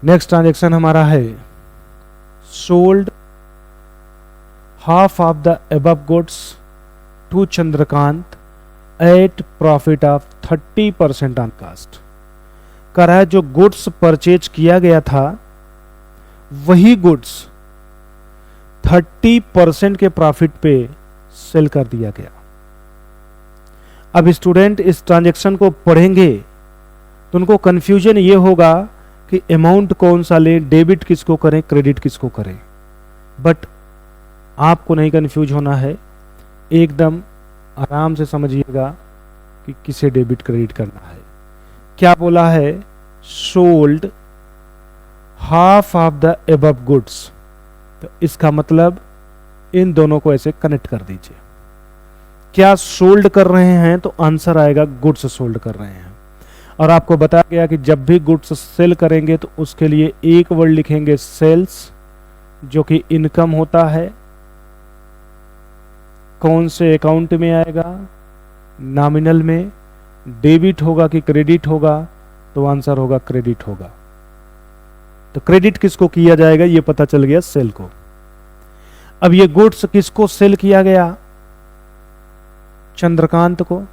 Next transaction हमारा है sold half of the above goods to Chandrakant at profit of 30% on cost. कह रहा है जो गुड्स परचेज किया गया था वही गुड्स 30% के प्रॉफिट पे सेल कर दिया गया। अब स्टूडेंट इस ट्रांजैक्शन को पढ़ेंगे तो उनको कंफ्यूजन ये होगा कि अमाउंट कौन सा लें, डेबिट किसको करें, क्रेडिट किसको करें। बट आपको नहीं कंफ्यूज होना है, एकदम आराम से समझिएगा कि किसे डेबिट क्रेडिट करना है। क्या बोला है? Sold half of the above goods. तो इसका मतलब इन दोनों को ऐसे कनेक्ट कर दीजिए। क्या सोल्ड कर रहे हैं? तो आंसर आएगा गुड्स सोल्ड कर रहे हैं। और आपको बताया गया कि जब भी गुड्स सेल करेंगे तो उसके लिए एक वर्ड लिखेंगे सेल्स, जो कि इनकम होता है। कौन से अकाउंट में आएगा? नॉमिनल में। डेबिट होगा कि क्रेडिट होगा? तो आंसर होगा क्रेडिट होगा। तो क्रेडिट किसको किया जाएगा ये पता चल गया, सेल को। अब ये गुड्स किसको सेल किया गया? चंद्रकांत को।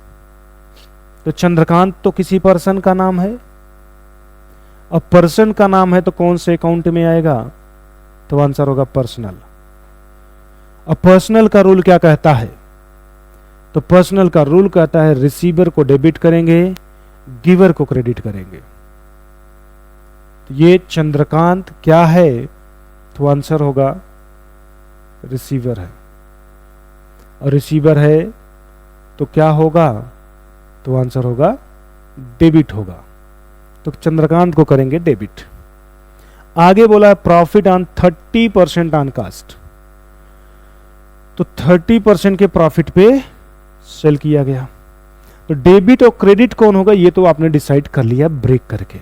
तो चंद्रकांत तो किसी पर्सन का नाम है, और पर्सन का नाम है तो कौन से अकाउंट में आएगा? तो आंसर होगा पर्सनल। अब पर्सनल का रूल क्या कहता है? तो पर्सनल का रूल कहता है रिसीवर को डेबिट करेंगे, गिवर को क्रेडिट करेंगे। तो ये चंद्रकांत क्या है? तो आंसर होगा रिसीवर है। और रिसीवर है तो क्या होगा? तो आंसर होगा डेबिट होगा। तो चंद्रकांत को करेंगे डेबिट। आगे बोला है प्रॉफिट ऑन 30% ऑन कास्ट। तो 30% के प्रॉफिट पे सेल किया गया। तो डेबिट और क्रेडिट कौन होगा ये तो आपने डिसाइड कर लिया ब्रेक करके।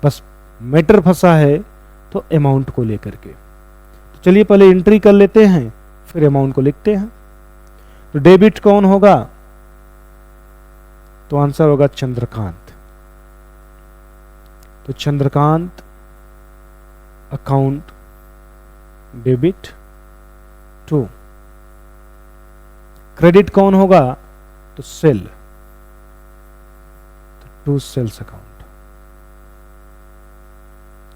बस मैटर फंसा है तो अमाउंट को लेकर के। तो चलिए पहले एंट्री कर लेते हैं, फिर अमाउंट को लिखते हैं। तो डेबिट कौन होगा? तो आंसर होगा चंद्रकांत। तो Chandrakant account debit to. Credit कौन होगा? तो सेल, तो टू सेल्स अकाउंट।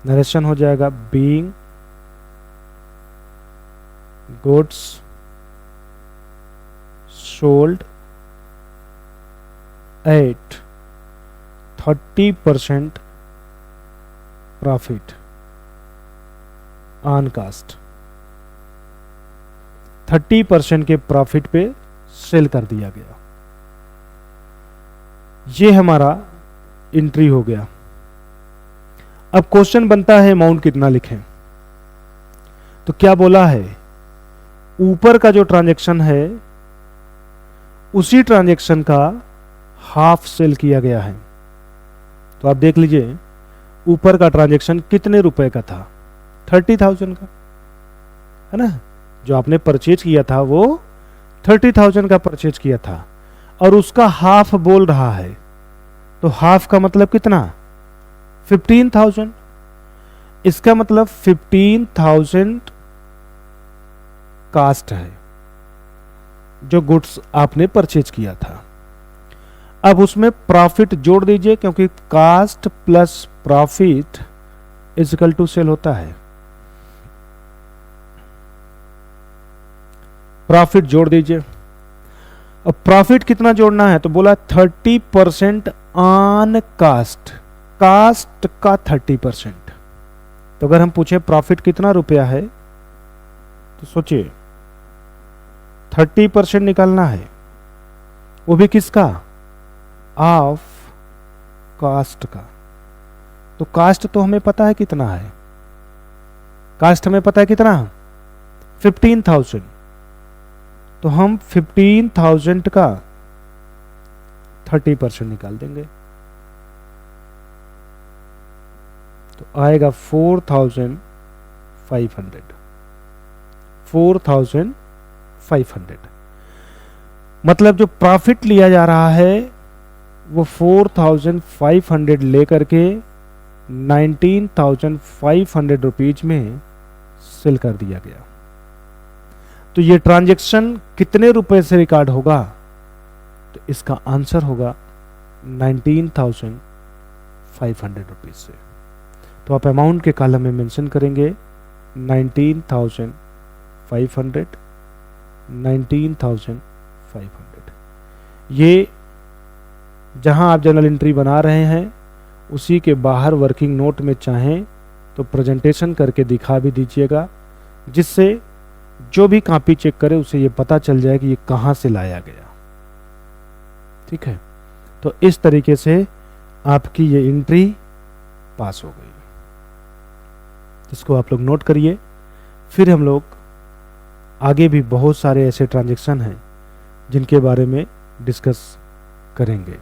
नरेशन हो जाएगा being goods sold at 30% profit on caste. 30% के प्रॉफिट पे सेल कर दिया गया। ये हमारा एंट्री हो गया। अब क्वेश्चन बनता है अमाउंट कितना लिखें। तो क्या बोला है? ऊपर का जो ट्रांजैक्शन है उसी ट्रांजैक्शन का हाफ सेल किया गया है। तो आप देख लीजिए ऊपर का ट्रांजैक्शन कितने रुपए का था? 30,000 का, है ना। जो आपने परचेज किया था वो 30,000 का परचेज किया था, और उसका हाफ बोल रहा है। तो हाफ का मतलब कितना? 15,000। इसका मतलब 15,000 कास्ट है जो गुड्स आपने परचेज किया था। अब उसमें प्रॉफिट जोड़ दीजिए, क्योंकि cost plus profit is equal to sale होता है। प्रॉफिट जोड़ दीजिए। अब प्रॉफिट कितना जोड़ना है? तो बोला 30% ऑन कास्ट। कास्ट का 30%। तो अगर हम पूछे प्रॉफिट कितना रुपया है तो सोचिए 30% निकालना है, वो भी किसका? ऑफ कास्ट का। तो कास्ट तो हमें पता है कितना है। कास्ट हमें पता है कितना? 15,000। तो हम 15,000 का 30% निकाल देंगे। तो आएगा 4,500। 4,500 मतलब जो प्रॉफिट लिया जा रहा है वो 4,500 लेकर के 19,500 रुपीज में सेल कर दिया गया। तो ये ट्रांजैक्शन कितने रुपए से रिकॉर्ड होगा? तो इसका आंसर होगा 19,500 रुपीज से। तो आप अमाउंट के कॉलम में मेंशन करेंगे 19,500, 19,500। ये जहां आप जर्नल एंट्री बना रहे हैं उसी के बाहर वर्किंग नोट में चाहें तो प्रेजेंटेशन करके दिखा भी दीजिएगा, जिससे जो भी कॉपी चेक करे उसे ये पता चल जाए कि ये कहां से लाया गया। ठीक है, तो इस तरीके से आपकी ये एंट्री पास हो गई, जिसको आप लोग नोट करिए। फिर हम लोग आगे भी बहुत सारे ऐसे ट्रांजैक्शन हैं जिनके बारे में डिस्कस करेंगे।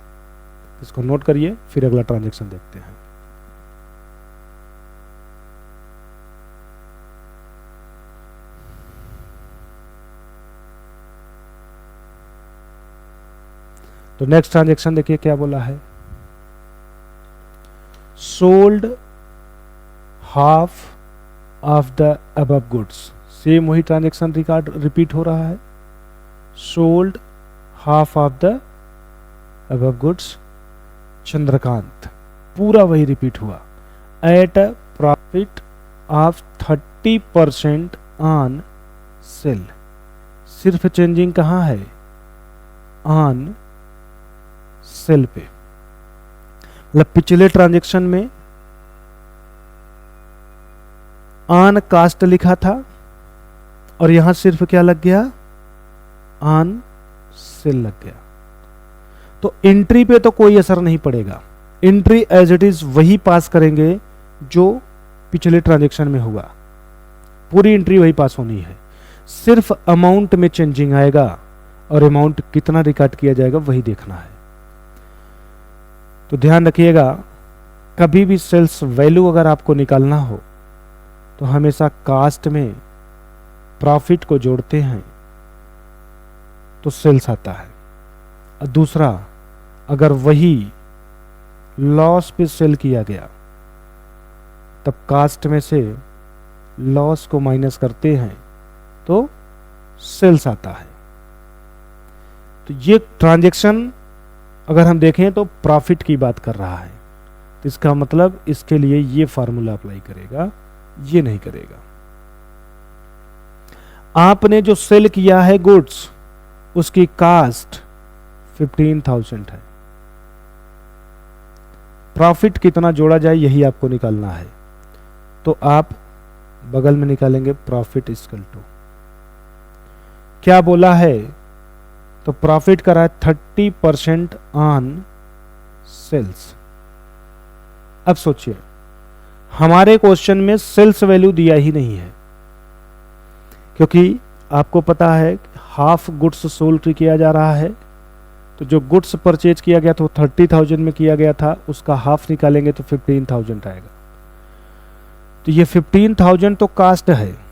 इसको नोट करिए, फिर अगला ट्रांजैक्शन देखते हैं। तो नेक्स्ट ट्रांजैक्शन देखिए क्या बोला है, sold half of the above goods. Same वही ट्रांजैक्शन रिकॉर्ड रिपीट हो रहा है, sold half of the above goods. Chandrakant, पूरा वही रिपीट हुआ, at a profit of 30% on sale. सिर्फ चेंजिंग कहां है? ऑन सेल पे। मतलब पिछले ट्रांजैक्शन में ऑन कास्ट लिखा था और यहां सिर्फ क्या लग गया? ऑन सेल लग गया। तो एंट्री पे तो कोई असर नहीं पड़ेगा, एंट्री एज इट इज वही पास करेंगे जो पिछले ट्रांजैक्शन में हुआ, पूरी एंट्री वही पास होनी है। सिर्फ अमाउंट में चेंजिंग आएगा और अमाउंट कितना रिकॉर्ड किया जाएगा वही देखना है। तो ध्यान रखिएगा, कभी भी सेल्स वैल्यू अगर आपको निकालना हो तो हमेशा कास्ट में प्रॉफिट को जोड़ते हैं तो सेल्स आता है। और दूसरा, अगर वही लॉस पे सेल किया गया तब कास्ट में से लॉस को माइनस करते हैं तो सेल्स आता है। तो ये ट्रांजैक्शन अगर हम देखें तो प्रॉफिट की बात कर रहा है, तो इसका मतलब इसके लिए ये फार्मूला अप्लाई करेगा, ये नहीं करेगा। आपने जो सेल किया है गुड्स, उसकी कास्ट 15,000 है, प्रॉफिट कितना जोड़ा जाए यही आपको निकालना है। तो आप बगल में निकालेंगे प्रॉफिट इक्वल टू, क्या बोला है? तो प्रॉफिट करा है 30% ऑन सेल्स। अब सोचिए, हमारे क्वेश्चन में सेल्स वैल्यू दिया ही नहीं है, क्योंकि आपको पता है हाफ गुड्स सोल्ड किया जा रहा है। तो जो गुड्स परचेज किया गया था वो 30,000 में किया गया था, उसका हाफ निकालेंगे तो 15,000 आएगा। तो ये 15,000 तो कास्ट है।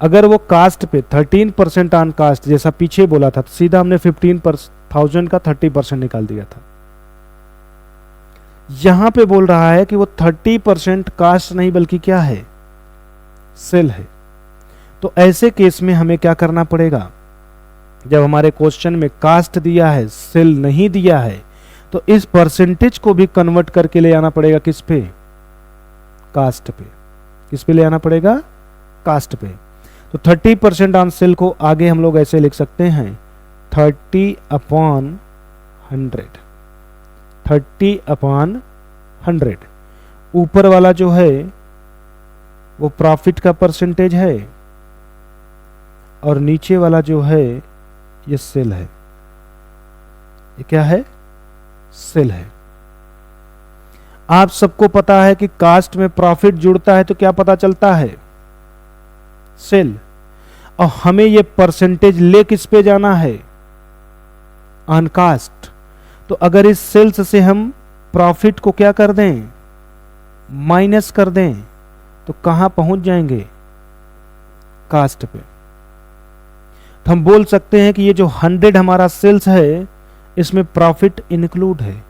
अगर वो कास्ट पे 13% ऑन कास्ट जैसा पीछे बोला था तो सीधा हमने 15,000 का 30% निकाल दिया था। यहां पे बोल रहा है कि वो 30% कास्ट नहीं बल्कि क्या है? सेल है। तो ऐसे केस में हमें क्या करना पड़ेगा? जब हमारे क्वेश्चन में कास्ट दिया है, सेल नहीं दिया है, तो इस परसेंटेज को भी कन्वर्ट करके ले आना पड़ेगा किस पे? कास्ट पे। किस पे ले आना पड़ेगा? कास्ट पे। तो 30% ऑन सेल को आगे हम लोग ऐसे लिख सकते हैं 30/100। 30/100। ऊपर वाला जो है वो प्रॉफिट का परसेंटेज है और नीचे वाला जो है ये सेल है। ये क्या है? सेल है। आप सबको पता है कि कास्ट में प्रॉफिट जुड़ता है तो क्या पता चलता है? सेल। और हमें ये परसेंटेज ले किस पे जाना है? On caste. तो अगर इस सेल्स से हम प्रॉफिट को क्या कर दें? माइनस कर दें तो कहां पहुंच जाएंगे? कास्ट पे। तो हम बोल सकते हैं कि ये जो 100 हमारा सेल्स है इसमें प्रॉफिट इंक्लूड है।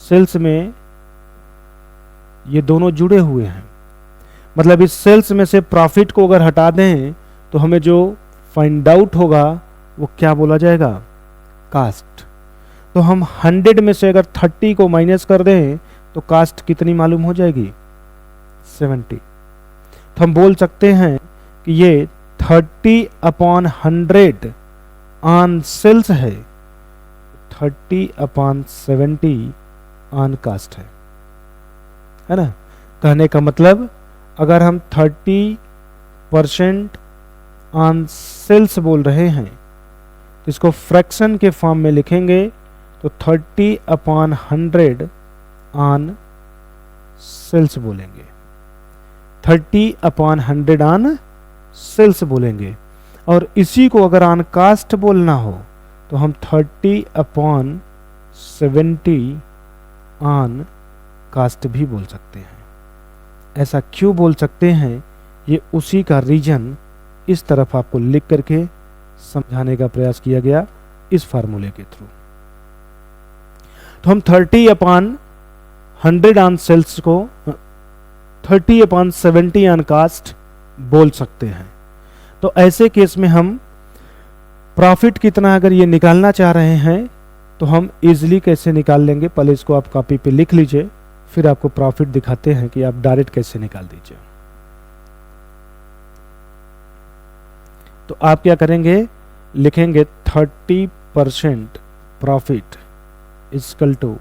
सेल्स में ये दोनों जुड़े हुए हैं। मतलब इस सेल्स में से प्रॉफिट को अगर हटा दें तो हमें जो फाइंड आउट होगा वो क्या बोला जाएगा, कास्ट। तो हम 100 में से अगर 30 को माइनस कर दें तो कास्ट कितनी मालूम हो जाएगी, 70। तो हम बोल सकते हैं कि ये 30/100 ऑन सेल्स है, 30/70 ऑन कास्ट है ना। कहने का मतलब अगर हम 30% ऑन सेल्स बोल रहे हैं तो इसको फ्रैक्शन के फॉर्म में लिखेंगे तो 30/100 ऑन सेल्स बोलेंगे, 30/100 ऑन सेल्स बोलेंगे। और इसी को अगर ऑन कास्ट बोलना हो तो हम 30/70 ऑन कास्ट भी बोल सकते हैं। ऐसा क्यों बोल सकते हैं, ये उसी का रीजन इस तरफ आपको लिख करके समझाने का प्रयास किया गया इस फार्मूले के थ्रू। तो हम 30/100 ऑन सेल्स को 30/70 ऑन कास्ट बोल सकते हैं। तो ऐसे केस में हम प्रॉफिट कितना अगर ये निकालना चाह रहे हैं तो हम इजीली कैसे निकाल लेंगे, पहले इसको आप कॉपी पे लिख लीजिए, फिर आपको प्रॉफिट दिखाते हैं कि आप डायरेक्ट कैसे निकाल दीजिए। तो आप क्या करेंगे, लिखेंगे 30% profit equal to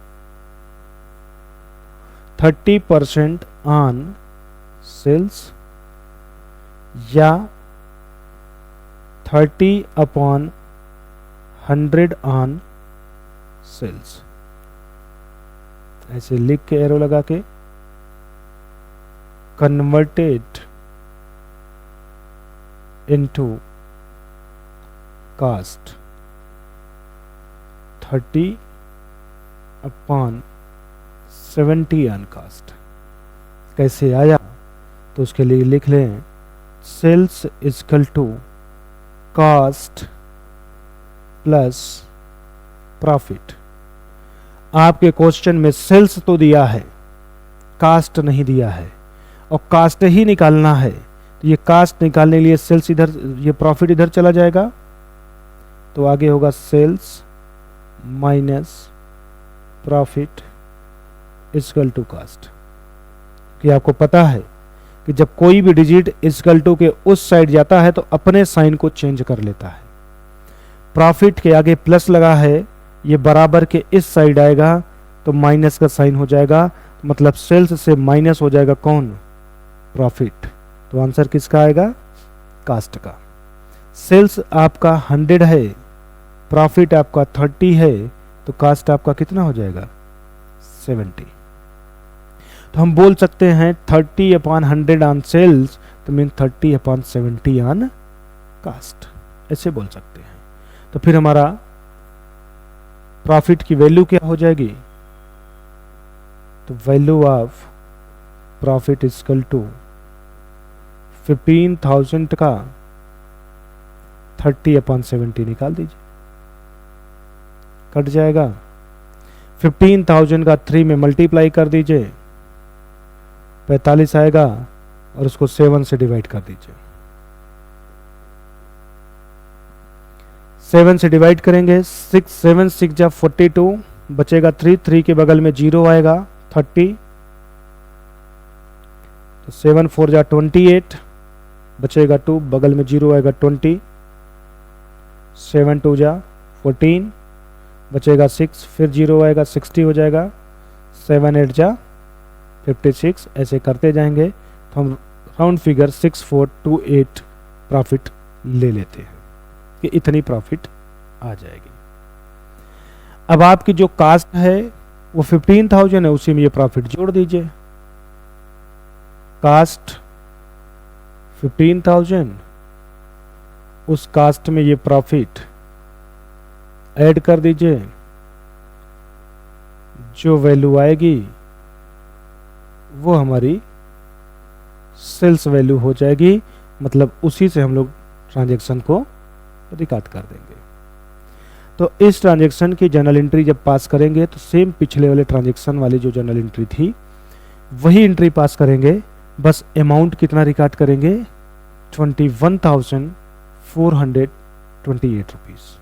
30% on sales या 30/100 ऑन सेल्स। ऐसे लिख के एरो लगा के converted into cost 30/70 on cost. कैसे आया तो उसके लिए लिख लें sales equal to cost plus profit. आपके क्वेश्चन में सेल्स तो दिया है, कास्ट नहीं दिया है, और कास्ट ही निकालना है तो ये कास्ट निकालने के लिए सेल्स इधर, ये प्रॉफिट इधर चला जाएगा तो आगे होगा sales minus profit equal to cost. कि आपको पता है कि जब कोई भी डिजिट इक्वल टू के उस साइड जाता है तो अपने साइन को चेंज कर लेता है। प्रॉफिट के आगे प्लस लगा है, ये बराबर के इस साइड आएगा तो माइनस का साइन हो जाएगा, मतलब सेल्स से माइनस हो जाएगा कौन, प्रॉफिट। तो आंसर किसका आएगा, कास्ट का। सेल्स आपका 100 है, प्रॉफिट आपका 30 है, तो कास्ट आपका कितना हो जाएगा, 70। तो हम बोल सकते हैं 30/100 ऑन सेल्स तो मीन 30/70 ऑन कास्ट, ऐसे बोल सकते हैं। तो फिर हमारा प्रॉफिट की वैल्यू क्या हो जाएगी, तो value of profit equal to 15,000 का 30/70 निकाल दीजिए, कट जाएगा। 15,000 का 3 में मल्टीप्लाई कर दीजिए, 45 आएगा, और उसको 7 से डिवाइड कर दीजिए। 7 से डिवाइड करेंगे, 7 6 जा 42, बचेगा 3 के बगल में 0 आएगा 30, तो 7 4 जा 28, बचेगा 2, बगल में 0 आएगा 20, 7 2 जा 14, बचेगा 6, फिर 0 आएगा 60 हो जाएगा, 7 8 जा 56, ऐसे करते जाएंगे। तो हम राउंड फिगर 6428 प्रॉफिट ले लेते हैं कि इतनी प्रॉफिट आ जाएगी। अब आपकी जो कास्ट है वो 15,000 है, उसी में ये प्रॉफिट जोड़ दीजिए। कास्ट 15,000, उस कास्ट में ये प्रॉफिट ऐड कर दीजिए, जो वैल्यू आएगी वो हमारी सेल्स वैल्यू हो जाएगी, मतलब उसी से हम लोग ट्रांजैक्शन को रिकॉर्ड कर देंगे। तो इस ट्रांजैक्शन की जर्नल एंट्री जब पास करेंगे तो सेम पिछले वाले ट्रांजैक्शन वाली जो जर्नल एंट्री थी वही एंट्री पास करेंगे, बस अमाउंट कितना रिकॉर्ड करेंगे, 21,428 रुपीज़।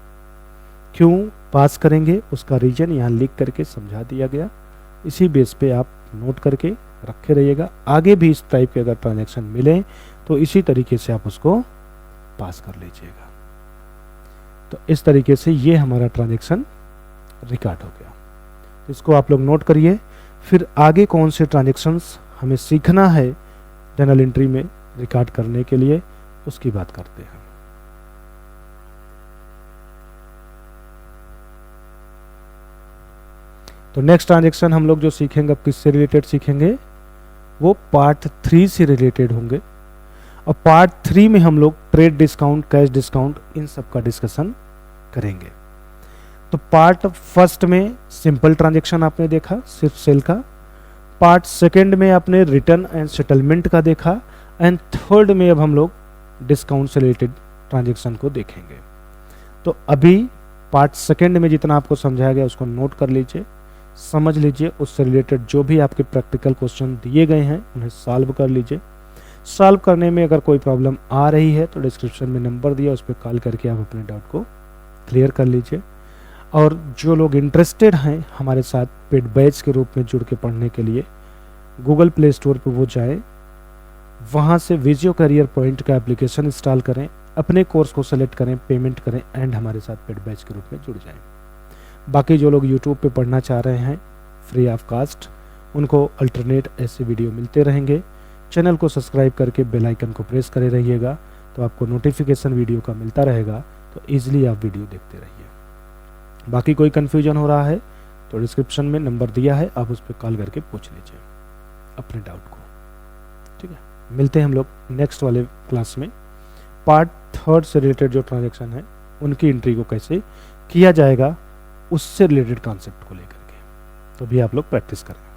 क्यों पास करेंगे उसका रीजन यहाँ लिख करके समझा दिया गया, इसी बेस पे आप नोट करके रखे रहिएगा। आगे भी इस टाइप के अगर ट्रांजैक्शन मिले तो इसी तरीके से आप उसको पास कर लीजिएगा। तो इस तरीके से ये हमारा ट्रांजैक्शन रिकॉर्ड हो गया। इसको आप लोग नोट करिए। फिर आगे कौन से ट्रांजैक्शंस हमें सीखना है जर्नल एंट्री में रिकॉर्ड करने के लिए, उसकी बात करते हैं। तो नेक्स्ट ट्रांजैक्शन हम लोग जो सीखेंगे, अब किससे रिलेटेड सीखेंगे, वो पार्ट 3 से रिलेटेड होंगे। और पार्ट 3 में हम लोग ट्रेड डिस्काउंट, कैश डिस्काउंट, इन सब का डिस्कशन करेंगे। तो पार्ट फर्स्ट में सिंपल ट्रांजैक्शन आपने देखा, सिर्फ सेल का। पार्ट सेकंड में आपने रिटर्न एंड सेटलमेंट का देखा। एंड थर्ड में अब हम लोग डिस्काउंट से रिलेटेड ट्रांजैक्शन को देखेंगे। तो अभी पार्ट सेकंड में जितना आपको समझाया गया उसको नोट कर लीजिए, समझ लीजिए। उससे रिलेटेड जो भी आपके प्रैक्टिकल क्वेश्चन दिए गए हैं उन्हें सॉल्व कर लीजिए। सॉल्व करने में अगर कोई प्रॉब्लम आ रही है तो डिस्क्रिप्शन में नंबर दिया, उस पर कॉल करके आप अपने डाउट को क्लियर कर लीजिए। और जो लोग इंटरेस्टेड हैं हमारे साथ पेड बैच के रूप में जुड़ के पढ़ने के लिए, गूगल प्ले स्टोर पर वो जाए, वहाँ से विजियो करियर पॉइंट का एप्लीकेशन इंस्टॉल करें, अपने कोर्स को सेलेक्ट करें, पेमेंट करें एंड हमारे साथ पेड बैच के रूप में जुड़ जाएं। बाकी जो लोग यूट्यूब पे पढ़ना चाह रहे हैं फ्री ऑफ कास्ट, उनको अल्टरनेट ऐसे वीडियो मिलते रहेंगे। चैनल को सब्सक्राइब करके बेल आइकन को प्रेस करे रहिएगा, तो आपको नोटिफिकेशन वीडियो का मिलता रहेगा, तो ईजिली आप वीडियो देखते रहिए। बाकी कोई कन्फ्यूजन हो रहा है तो डिस्क्रिप्शन में नंबर दिया है, आप उस पर कॉल करके पूछ लीजिए अपने डाउट को। ठीक है, मिलते हैं हम लोग नेक्स्ट वाले क्लास में। पार्ट थर्ड से रिलेटेड जो ट्रांजैक्शन है उनकी एंट्री को कैसे किया जाएगा, उससे रिलेटेड कॉन्सेप्ट को लेकर के, तो भी आप लोग प्रैक्टिस करें।